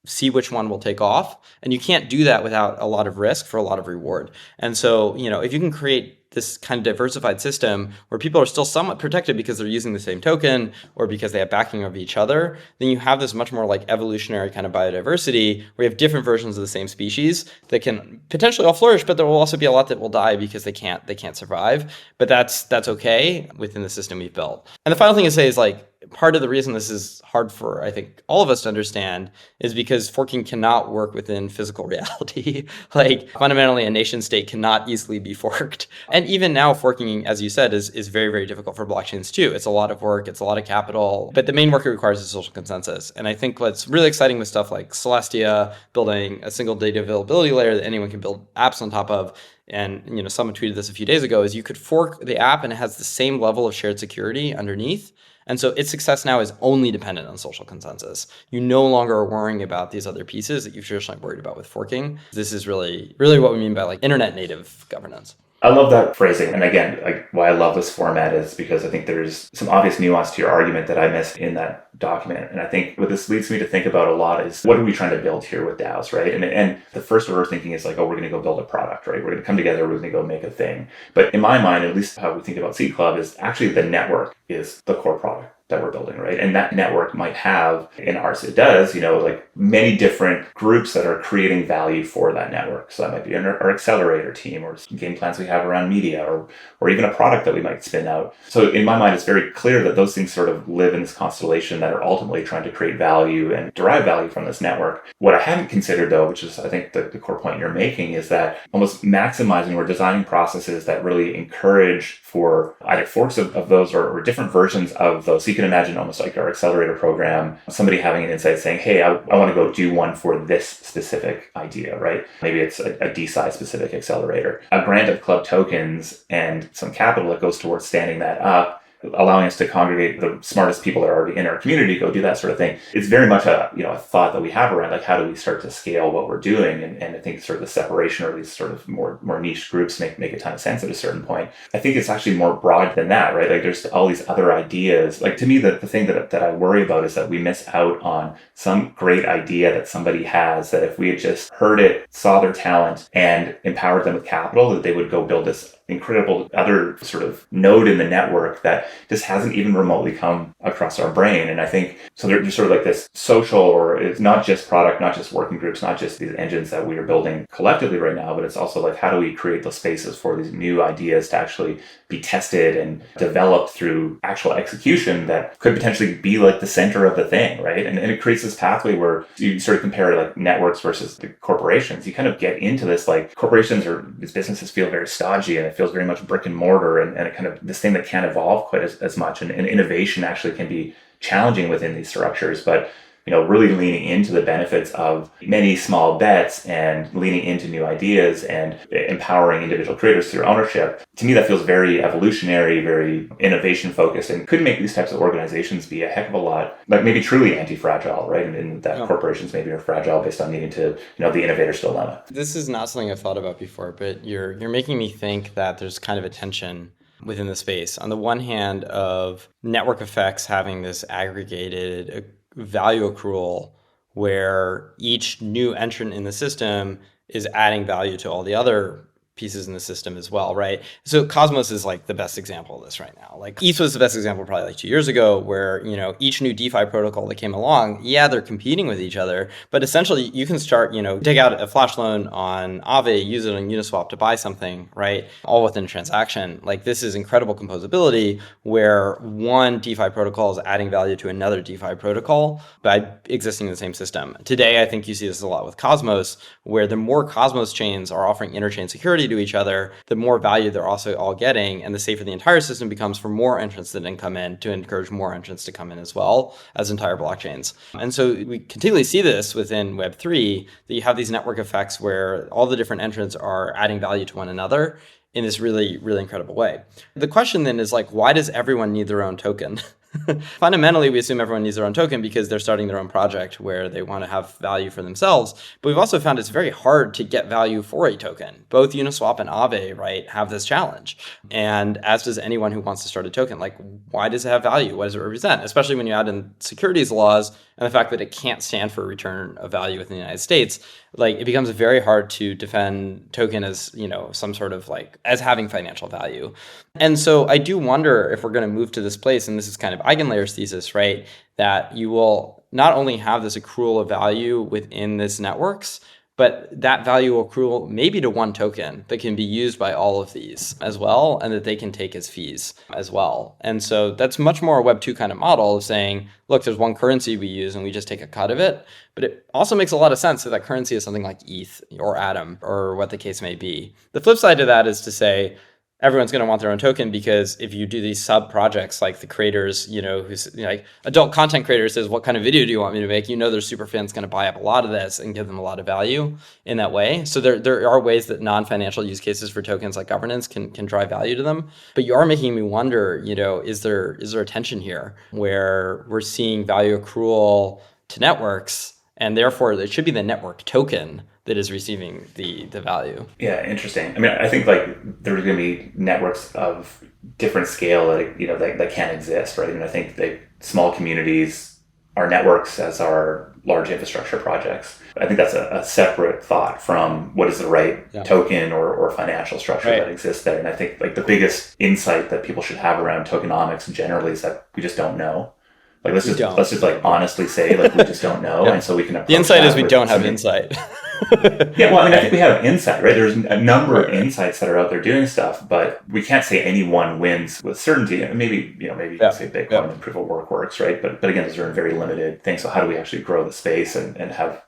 see which one will take off. And you can't do that without a lot of risk for a lot of reward. And so, if you can create this kind of diversified system where people are still somewhat protected because they're using the same token or because they have backing of each other, then you have this much more like evolutionary kind of biodiversity where you have different versions of the same species that can potentially all flourish, but there will also be a lot that will die because they can't survive. But that's okay within the system we've built. And the final thing to say is like, part of the reason this is hard for, I think, all of us to understand is because forking cannot work within physical reality. Like fundamentally, a nation state cannot easily be forked. And even now, forking, as you said, is very, very difficult for blockchains too. It's a lot of work. It's a lot of capital. But the main work it requires is social consensus. And I think what's really exciting with stuff like Celestia, building a single data availability layer that anyone can build apps on top of, and someone tweeted this a few days ago, is you could fork the app and it has the same level of shared security underneath. And so its success now is only dependent on social consensus. You no longer are worrying about these other pieces that you've traditionally worried about with forking. This is really, really what we mean by like internet native governance. I love that phrasing. And again, why I love this format is because I think there's some obvious nuance to your argument that I missed in that document. And I think what this leads me to think about a lot is what are we trying to build here with DAOs, right? And the first order thinking is like, oh, we're going to go build a product, right? We're going to come together, we're going to go make a thing. But in my mind, at least how we think about Seed Club is actually the network is the core product that we're building, right? And that network might have, in ours it does, like many different groups that are creating value for that network. So that might be our accelerator team or game plans we have around media or even a product that we might spin out. So in my mind, it's very clear that those things sort of live in this constellation that are ultimately trying to create value and derive value from this network. What I haven't considered though, which is I think the core point you're making, is that almost maximizing or designing processes that really encourage for either forks of those or different versions of those you can imagine almost like our accelerator program, somebody having an insight saying, hey, I want to go do one for this specific idea, right? Maybe it's a DeSci specific accelerator. A grant of club tokens and some capital that goes towards standing that up, allowing us to congregate the smartest people that are already in our community, go do that sort of thing. It's very much a thought that we have around like how do we start to scale what we're doing, and I think sort of the separation or these sort of more niche groups make a ton of sense at a certain point. I think it's actually more broad than that, right? Like there's all these other ideas. Like to me, the thing that I worry about is that we miss out on some great idea that somebody has, that if we had just heard it, saw their talent, and empowered them with capital, that they would go build this incredible other sort of node in the network that just hasn't even remotely come across our brain. And I think so there's sort of like this social, or it's not just product, not just working groups, not just these engines that we are building collectively right now, but it's also like how do we create those spaces for these new ideas to actually be tested and developed through actual execution that could potentially be like the center of the thing, right? And it creates this pathway where you sort of compare like networks versus the corporations. You kind of get into this, like corporations or these businesses feel very stodgy, and it feels very much brick and mortar, and it kind of this thing that can't evolve quite as much. And innovation actually can be challenging within these structures, but really leaning into the benefits of many small bets and leaning into new ideas and empowering individual creators through ownership. To me, that feels very evolutionary, very innovation focused, and could make these types of organizations be a heck of a lot, like maybe truly anti-fragile, right? And that corporations maybe are fragile based on needing to, the innovator's dilemma. This is not something I've thought about before, but you're making me think that there's kind of a tension within the space. On the one hand, of network effects having this aggregated value accrual where each new entrant in the system is adding value to all the other pieces in the system as well, right? So Cosmos is like the best example of this right now. Like ETH was the best example probably like 2 years ago, where, each new DeFi protocol that came along, they're competing with each other, but essentially you can start, take out a flash loan on Aave, use it on Uniswap to buy something, right? All within a transaction. Like this is incredible composability where one DeFi protocol is adding value to another DeFi protocol by existing in the same system. Today, I think you see this a lot with Cosmos, where the more Cosmos chains are offering interchain security to each other, the more value they're also all getting, and the safer the entire system becomes for more entrants that then come in to encourage more entrants to come in as well as entire blockchains. And so we continually see this within Web3, that you have these network effects where all the different entrants are adding value to one another in this really, really incredible way. The question then is like, why does everyone need their own token? Fundamentally, we assume everyone needs their own token because they're starting their own project where they want to have value for themselves. But we've also found it's very hard to get value for a token. Both Uniswap and Aave, right, have this challenge. And as does anyone who wants to start a token. Like, why does it have value? What does it represent? Especially when you add in securities laws and the fact that it can't stand for return of value within the United States. Like, it becomes very hard to defend token as, some sort of like, as having financial value. And so I do wonder if we're going to move to this place, and this is kind of Eigenlayer's thesis, right, that you will not only have this accrual of value within this networks, but that value accrual maybe to one token that can be used by all of these as well, and that they can take as fees as well. And so that's much more a Web 2 kind of model of saying, look, there's one currency we use and we just take a cut of it. But it also makes a lot of sense that currency is something like ETH or Atom or what the case may be. The flip side to that is to say, everyone's going to want their own token, because if you do these sub projects like the creators, who's like adult content creator says, what kind of video do you want me to make? Their super fan's going to buy up a lot of this and give them a lot of value in that way. So there are ways that non-financial use cases for tokens like governance can drive value to them. But you are making me wonder, is there a tension here where we're seeing value accrual to networks, and therefore it should be the network token that is receiving the value. Yeah, interesting. I mean, I think like there's going to be networks of different scale that can exist, right? And I think that small communities are networks as are large infrastructure projects. I think that's a separate thought from what is the right token or financial structure that exists there. And I think like the biggest insight that people should have around tokenomics generally is that we just don't know. Like let's just like honestly say like we just don't know, and so we can. The insight is we don't have insight. Yeah, well, I mean, I think we have insight, right? There's a number of insights that are out there doing stuff, but we can't say any one wins with certainty. Maybe you can say Bitcoin and proof of work works, right? But again, those are very limited things. So how do we actually grow the space and have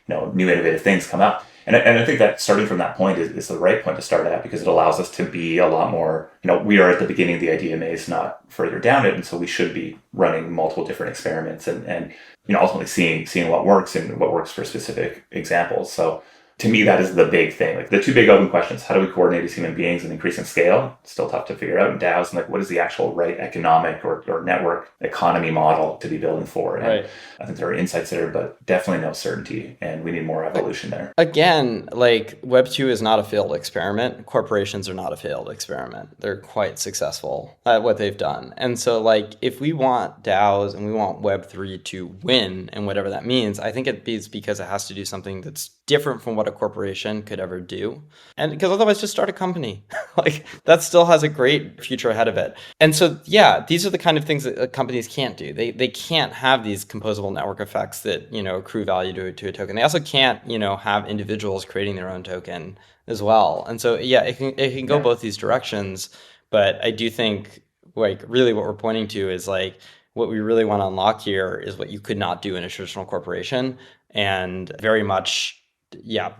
new innovative things come up? And I think that starting from that point is the right point to start at, because it allows us to be a lot more, we are at the beginning of the idea maze, not further down it. And so we should be running multiple different experiments and ultimately seeing what works and what works for specific examples. So to me, that is the big thing. Like the two big open questions: how do we coordinate as human beings and increase in scale? Still tough to figure out in DAOs. And like, what is the actual right economic or network economy model to be building for? And Right. I think there are insights there, but definitely no certainty. And we need more evolution there. Again, like Web 2 is not a failed experiment. Corporations are not a failed experiment. They're quite successful at what they've done. And so like if we want DAOs and we want Web 3 to win and whatever that means, I think it's because it has to do something that's different from what a corporation could ever do. And because otherwise just start a company. Like that still has a great future ahead of it. And so yeah, these are the kind of things that companies can't do. They can't have these composable network effects that, accrue value to a token. They also can't, have individuals creating their own token as well. And so yeah, it can go both these directions, but I do think like really what we're pointing to is like what we really want to unlock here is what you could not do in a traditional corporation, and very much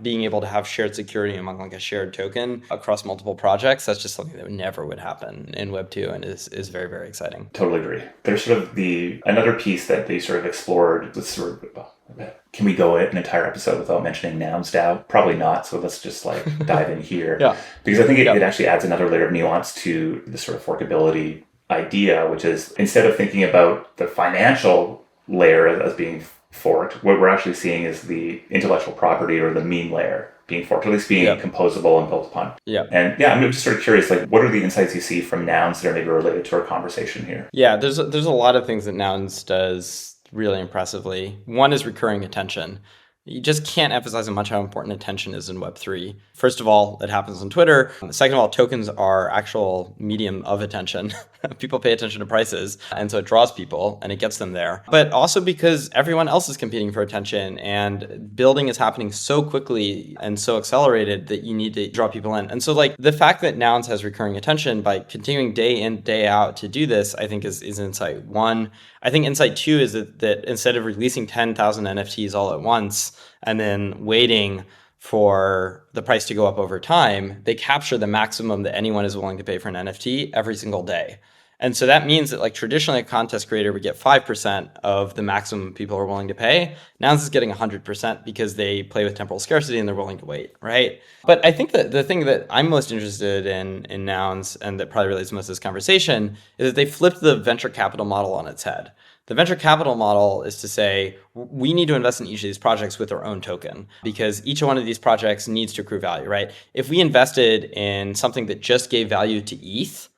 being able to have shared security among like a shared token across multiple projects. That's just something that never would happen in Web 2 and is very, very exciting. Totally agree. There's sort of another piece that they sort of explored was sort of, can we go an entire episode without mentioning Nouns DAO? Probably not. So let's just like dive in here. Because I think it actually adds another layer of nuance to the sort of forkability idea, which is instead of thinking about the financial layer as being forked, what we're actually seeing is the intellectual property or the meme layer being forked, or at least being composable and built upon. And I'm just sort of curious, like, what are the insights you see from Nouns that are maybe related to our conversation here? Yeah, there's a lot of things that Nouns does really impressively. One is recurring attention. You just can't emphasize much how important attention is in Web3. First of all, it happens on Twitter. Second of all, tokens are actual medium of attention. People pay attention to prices, and so it draws people and it gets them there. But also because everyone else is competing for attention, and building is happening so quickly and so accelerated that you need to draw people in. And so like the fact that Nouns has recurring attention by continuing day in, day out to do this, I think is insight one. I think insight two is that instead of releasing 10,000 NFTs all at once and then waiting for the price to go up over time, they capture the maximum that anyone is willing to pay for an NFT every single day. And so that means that like traditionally a contest creator would get 5% of the maximum people are willing to pay. Nouns is getting 100% because they play with temporal scarcity and they're willing to wait, right? But I think that the thing that I'm most interested in Nouns, and that probably relates most to this conversation, is that they flipped the venture capital model on its head. The venture capital model is to say, we need to invest in each of these projects with our own token because each one of these projects needs to accrue value, right? If we invested in something that just gave value to ETH,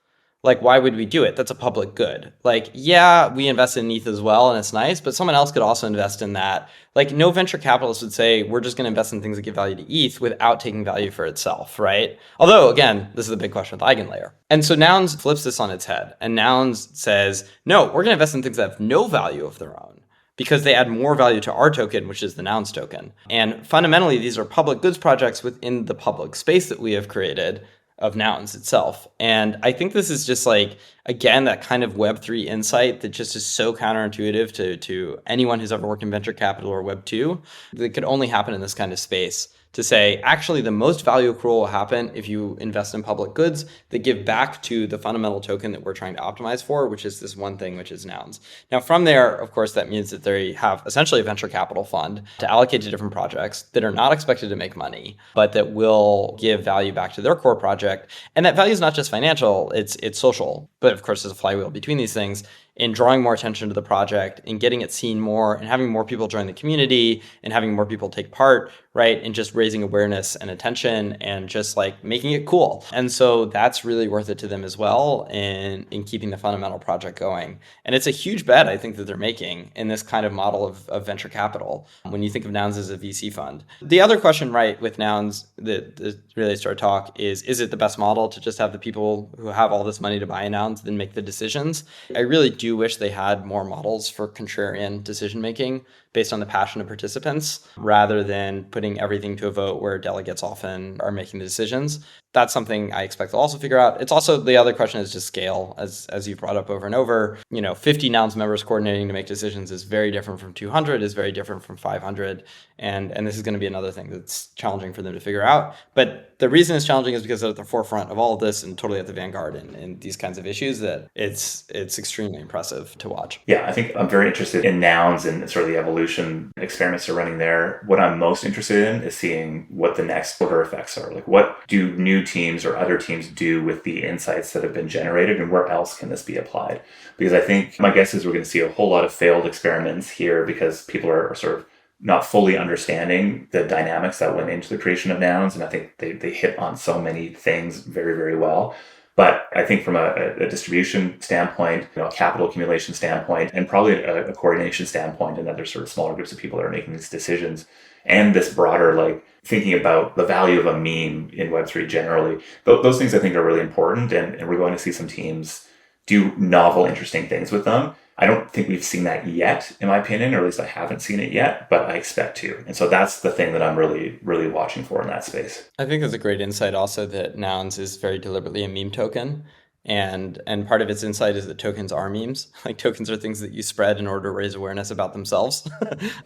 like, why would we do it? That's a public good. Like, yeah, we invested in ETH as well, and it's nice, but someone else could also invest in that. Like, no venture capitalist would say, we're just going to invest in things that give value to ETH without taking value for itself, right? Although, again, this is the big question with Eigenlayer. And so Nouns flips this on its head, and Nouns says, no, we're going to invest in things that have no value of their own, because they add more value to our token, which is the Nouns token. And fundamentally, these are public goods projects within the public space that we have created of Nouns itself. And I think this is just like, again, that kind of Web3 insight that just is so counterintuitive to anyone who's ever worked in venture capital or Web2 that could only happen in this kind of space. To say, actually, the most value accrual will happen if you invest in public goods that give back to the fundamental token that we're trying to optimize for, which is this one thing, which is Nouns. Now, from there, of course, that means that they have essentially a venture capital fund to allocate to different projects that are not expected to make money, but that will give value back to their core project. And that value is not just financial, it's social. But of course, there's a flywheel between these things in drawing more attention to the project, in getting it seen more, and having more people join the community, and having more people take part, right? And just raising awareness and attention and just like making it cool. And so that's really worth it to them as well in keeping the fundamental project going. And it's a huge bet, I think, that they're making in this kind of model of venture capital when you think of Nouns as a VC fund. The other question, right, with Nouns that really started talk is it the best model to just have the people who have all this money to buy Nouns then make the decisions? I really do wish they had more models for contrarian decision making based on the passion of participants rather than putting everything to a vote where delegates often are making the decisions. that's something I expect they'll also figure out. It's also, the other question is just scale, as you've brought up over and over. 50 Nouns members coordinating to make decisions is very different from 200, is very different from 500. And this is going to be another thing that's challenging for them to figure out. But the reason it's challenging is because they're at the forefront of all of this and totally at the vanguard in these kinds of issues, that it's extremely impressive to watch. Yeah, I think I'm very interested in Nouns and sort of the evolution experiments they're running there. What I'm most interested in is seeing what the next order effects are. Like, what do new teams or other teams do with the insights that have been generated, and where else can this be applied? Because I think my guess is we're going to see a whole lot of failed experiments here because people are sort of not fully understanding the dynamics that went into the creation of Nouns. And I think they hit on so many things very, very well. But I think from a distribution standpoint, a capital accumulation standpoint, and probably a coordination standpoint, and other sort of smaller groups of people that are making these decisions, and this broader, like, thinking about the value of a meme in Web3 generally, those things I think are really important. And we're going to see some teams do novel, interesting things with them. I don't think we've seen that yet, in my opinion, or at least I haven't seen it yet, but I expect to. And so that's the thing that I'm really, really watching for in that space. I think there's a great insight also that Nouns is very deliberately a meme token. And part of its insight is that tokens are memes. Like, tokens are things that you spread in order to raise awareness about themselves.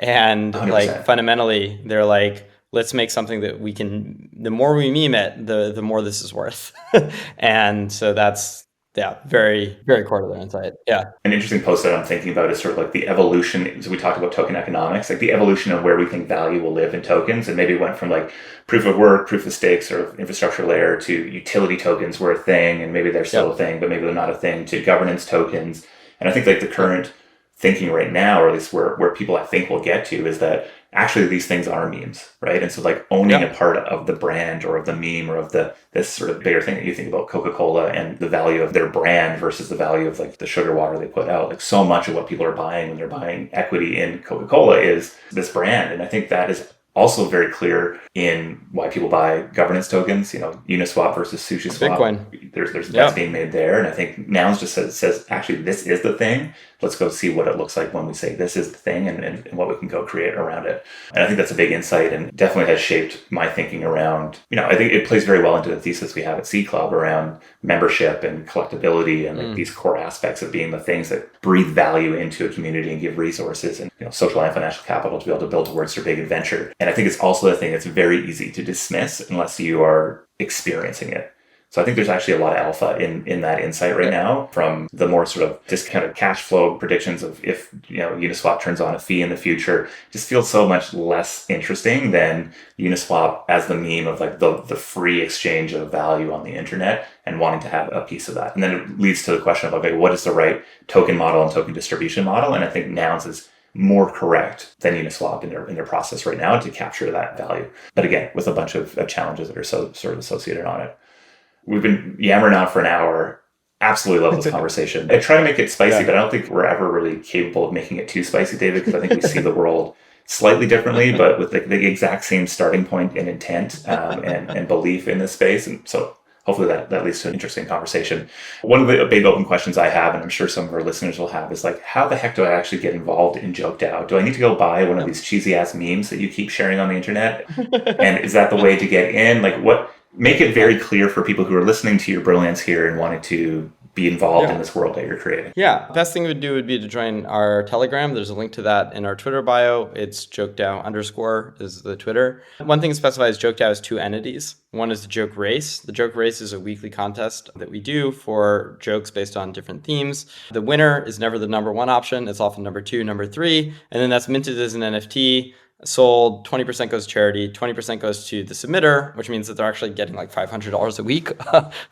And 100%. like, fundamentally, they're like, let's make something that we can, the more we meme it, the more this is worth. And so that's, yeah, very, very core to their insight. Yeah. An interesting post that I'm thinking about is sort of like the evolution. So we talked about token economics, like the evolution of where we think value will live in tokens. And maybe it went from like proof of work, proof of stake, sort of infrastructure layer, to utility tokens were a thing. And maybe they're still a thing, but maybe they're not a thing, to governance tokens. And I think like the current thinking right now, or at least where people I think will get to, is that actually these things are memes, right? And so like owning a part of the brand or of the meme or of this sort of bigger thing that you think about Coca-Cola and the value of their brand versus the value of like the sugar water they put out. Like, so much of what people are buying when they're buying equity in Coca-Cola is this brand. And I think that is also very clear in why people buy governance tokens, Uniswap versus SushiSwap. Bitcoin. There's bets being made there. And I think Nouns just says, actually, this is the thing. Let's go see what it looks like when we say this is the thing, and what we can go create around it. And I think that's a big insight, and definitely has shaped my thinking around, I think it plays very well into the thesis we have at C Club around membership and collectability and like these core aspects of being the things that breathe value into a community and give resources and social and financial capital to be able to build towards their big adventure. And I think it's also the thing that's very easy to dismiss unless you are experiencing it. So I think there's actually a lot of alpha in that insight right now, from the more sort of discounted cash flow predictions of if Uniswap turns on a fee in the future. Just feels so much less interesting than Uniswap as the meme of like the free exchange of value on the internet and wanting to have a piece of that. And then it leads to the question of, okay, what is the right token model and token distribution model? And I think Nouns is more correct than Uniswap in their process right now to capture that value. But again, with a bunch of challenges that are so sort of associated on it. We've been yammering on for an hour. Absolutely love this conversation. I try to make it spicy, but I don't think we're ever really capable of making it too spicy, David, because I think we see the world slightly differently, but with the exact same starting point and intent and belief in this space. And so hopefully that leads to an interesting conversation. One of the big open questions I have, and I'm sure some of our listeners will have, is like, how the heck do I actually get involved in JokeDAO? Do I need to go buy one of these cheesy ass memes that you keep sharing on the internet? And is that the way to get in? Like, what? Make it very clear for people who are listening to your brilliance here and wanted to be involved in this world that you're creating. Yeah. Best thing would do would be to join our Telegram. There's a link to that in our Twitter bio. It's JokeDAO_ is the Twitter. One thing specified is JokeDAO has two entities. One is the Joke Race. The Joke Race is a weekly contest that we do for jokes based on different themes. The winner is never the number one option. It's often number two, number three. And then that's minted as an NFT. Sold, 20% goes to charity, 20% goes to the submitter, which means that they're actually getting like $500 a week,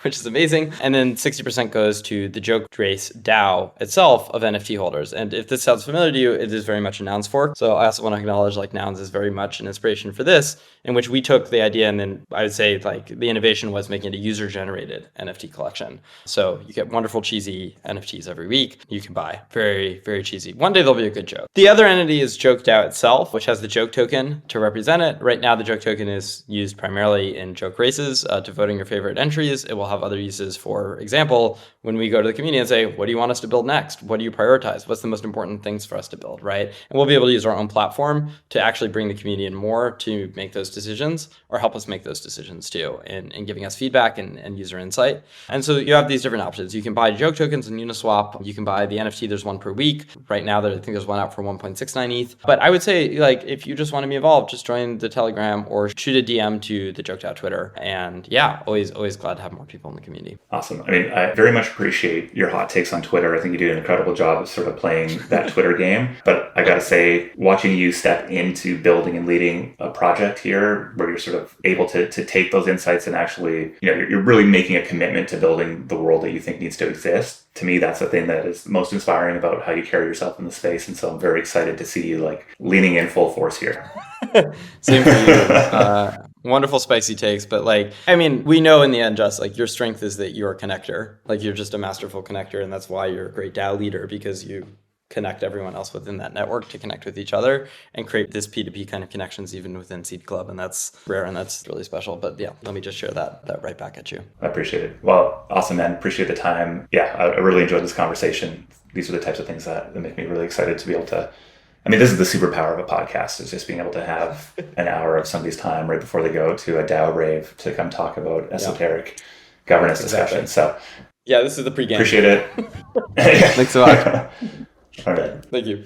which is amazing. And then 60% goes to the Joke Race DAO itself of NFT holders. And if this sounds familiar to you, it is very much a Nouns fork. So I also want to acknowledge like Nouns is very much an inspiration for this, in which we took the idea and then I would say like the innovation was making it a user-generated NFT collection. So you get wonderful cheesy NFTs every week you can buy. Very, very cheesy. One day there'll be a good joke. The other entity is JokeDAO itself, which has the Joke joke token to represent it. Right now, the joke token is used primarily in joke races to voting your favorite entries. It will have other uses. For example, when we go to the community and say, what do you want us to build next? What do you prioritize? What's the most important things for us to build, right? And we'll be able to use our own platform to actually bring the community in more to make those decisions or help us make those decisions too, and giving us feedback and user insight. And so you have these different options. You can buy joke tokens in Uniswap. You can buy the NFT. There's one per week. Right now, I think there's one out for 1.69 ETH. But I would say, like, if you just want to be involved, just join the Telegram or shoot a DM to the JokeDAO Twitter. And yeah, always glad to have more people in the community. Awesome. I mean, I very much appreciate your hot takes on Twitter. I think you do an incredible job of sort of playing that Twitter game. But I got to say, watching you step into building and leading a project here where you're sort of able to take those insights and actually, you're really making a commitment to building the world that you think needs to exist. To me, that's the thing that is most inspiring about how you carry yourself in the space. And so I'm very excited to see you leaning in full force here. Same for you. Wonderful spicy takes. But we know in the end, just your strength is that you're a connector. You're just a masterful connector. And that's why you're a great DAO leader, because you connect everyone else within that network to connect with each other and create this P2P kind of connections even within Seed Club. And that's rare and that's really special. But yeah, let me just share that right back at you. I appreciate it. Well, awesome, man. Appreciate the time. Yeah, I really enjoyed this conversation. These are the types of things that make me really excited to be able to, this is the superpower of a podcast, is just being able to have an hour of somebody's time right before they go to a DAO rave to come talk about esoteric governance discussion. So yeah, this is the pregame. Appreciate it. Thanks so much. All right. Thank you.